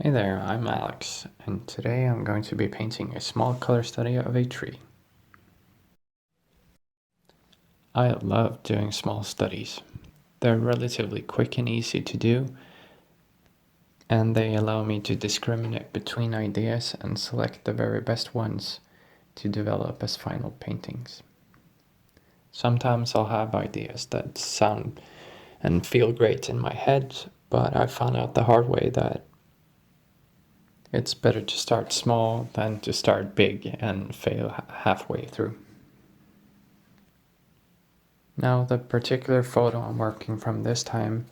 Hey there, I'm Alex, and today I'm going to be painting a small color study of a tree. I love doing small studies. They're relatively quick and easy to do, and they allow me to discriminate between ideas and select the very best ones to develop as final paintings. Sometimes I'll have ideas that sound and feel great in my head, but I found out the hard way that it's better to start small than to start big and fail halfway through. Now, the particular photo I'm working from this time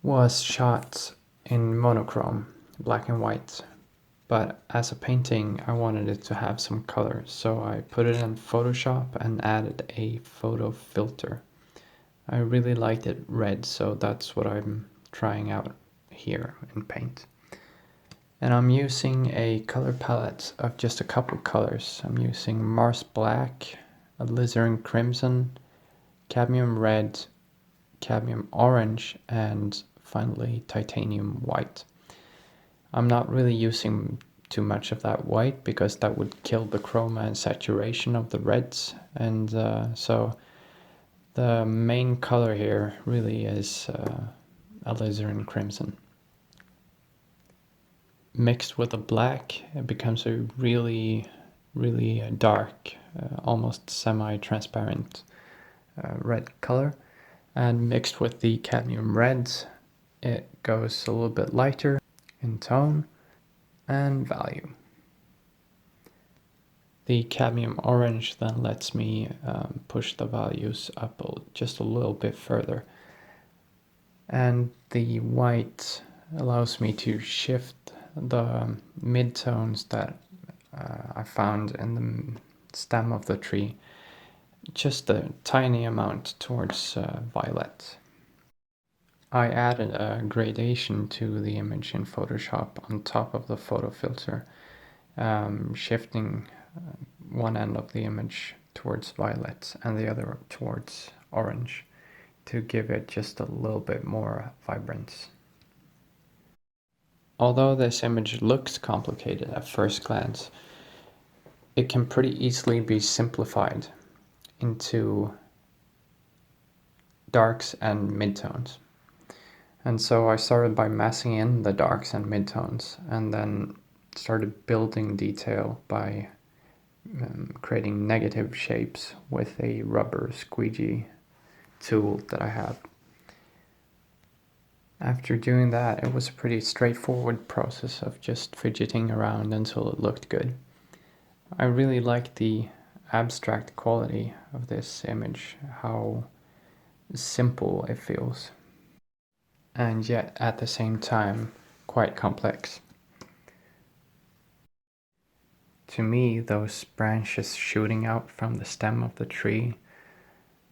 was shot in monochrome, black and white, but as a painting I wanted it to have some color, so I put it in Photoshop and added a photo filter. I really liked it red, so that's what I'm trying out here in Paint. And I'm using a color palette of just a couple colors. I'm using Mars Black, Alizarin Crimson, cadmium red, cadmium orange, and finally titanium white. I'm not really using too much of that white because that would kill the chroma and saturation of the reds, and so the main color here really is alizarin crimson. Mixed with the black, it becomes a really dark, almost semi-transparent red color, and mixed with the cadmium reds it goes a little bit lighter in tone and value. The cadmium orange then lets me push the values up just a little bit further, and the white allows me to shift the midtones that I found in the stem of the tree just a tiny amount towards violet. I added a gradation to the image in Photoshop on top of the photo filter, shifting one end of the image towards violet and the other towards orange to give it just a little bit more vibrance. Although this image looks complicated at first glance, it can pretty easily be simplified into darks and midtones. And so I started by massing in the darks and midtones, and then started building detail by creating negative shapes with a rubber squeegee tool that I have. After doing that, it was a pretty straightforward process of just fidgeting around until it looked good. I really like the abstract quality of this image, how simple it feels, and yet at the same time quite complex. To me, those branches shooting out from the stem of the tree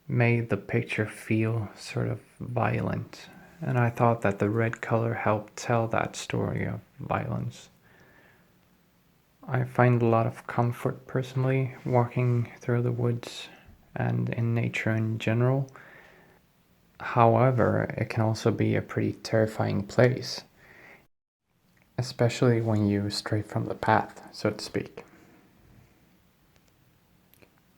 made the picture feel sort of violent, and I thought that the red color helped tell that story of violence. I find a lot of comfort personally walking through the woods and in nature in general. However, it can also be a pretty terrifying place, especially when you stray from the path, so to speak.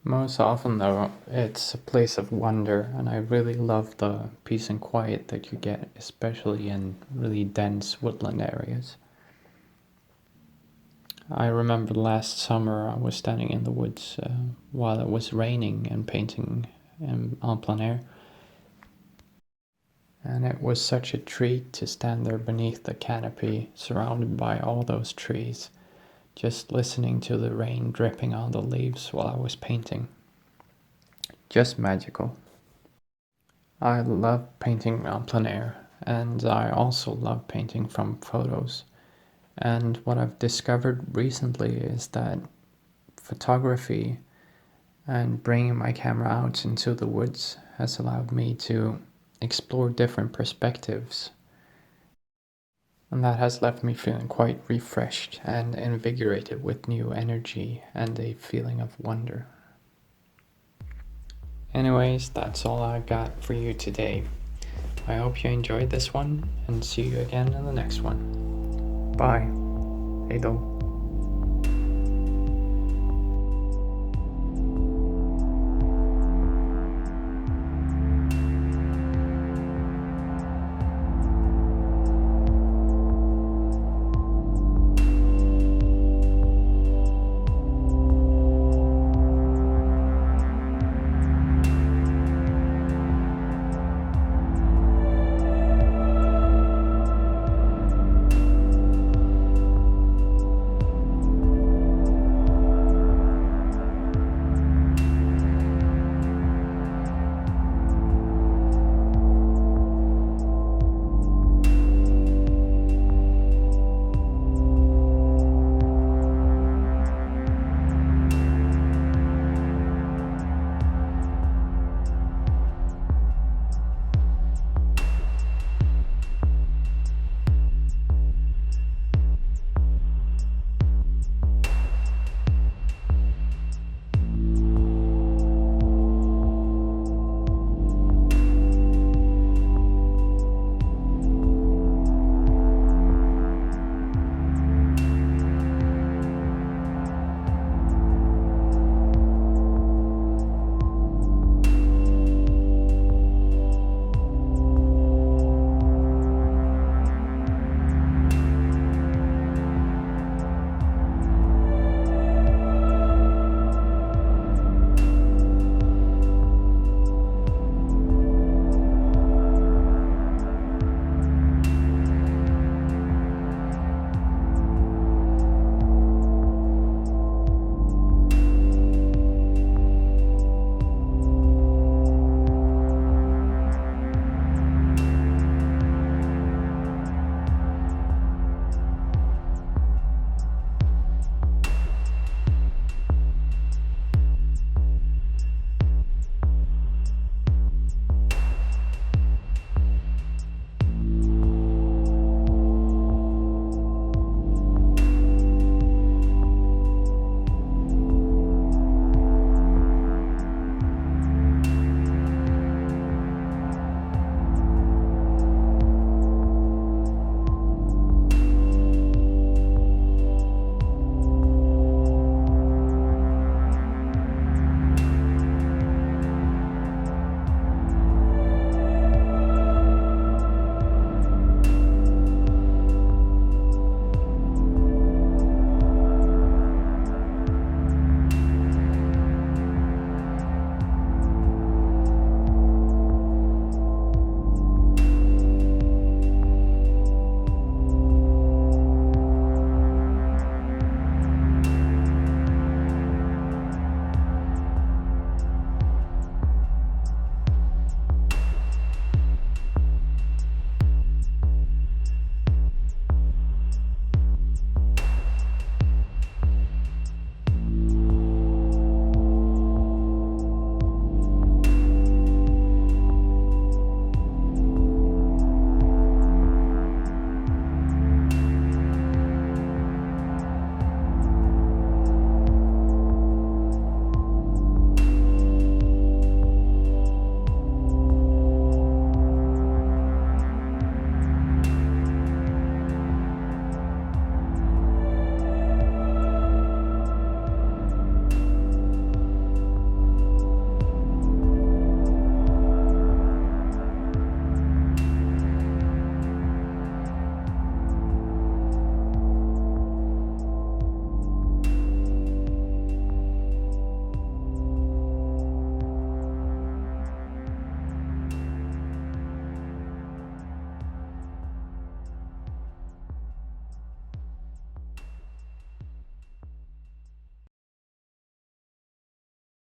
Most often though, it's a place of wonder, and I really love the peace and quiet that you get, especially in really dense woodland areas. I remember last summer I was standing in the woods while it was raining and painting en plein air. And it was such a treat to stand there beneath the canopy, surrounded by all those trees, just listening to the rain dripping on the leaves while I was painting. Just magical. I love painting en plein air, and I also love painting from photos. And what I've discovered recently is that photography and bringing my camera out into the woods has allowed me to explore different perspectives, and that has left me feeling quite refreshed and invigorated with new energy and a feeling of wonder. Anyways, that's all I got for you today. I hope you enjoyed this one, and see you again in the next one. Bye. Hej då.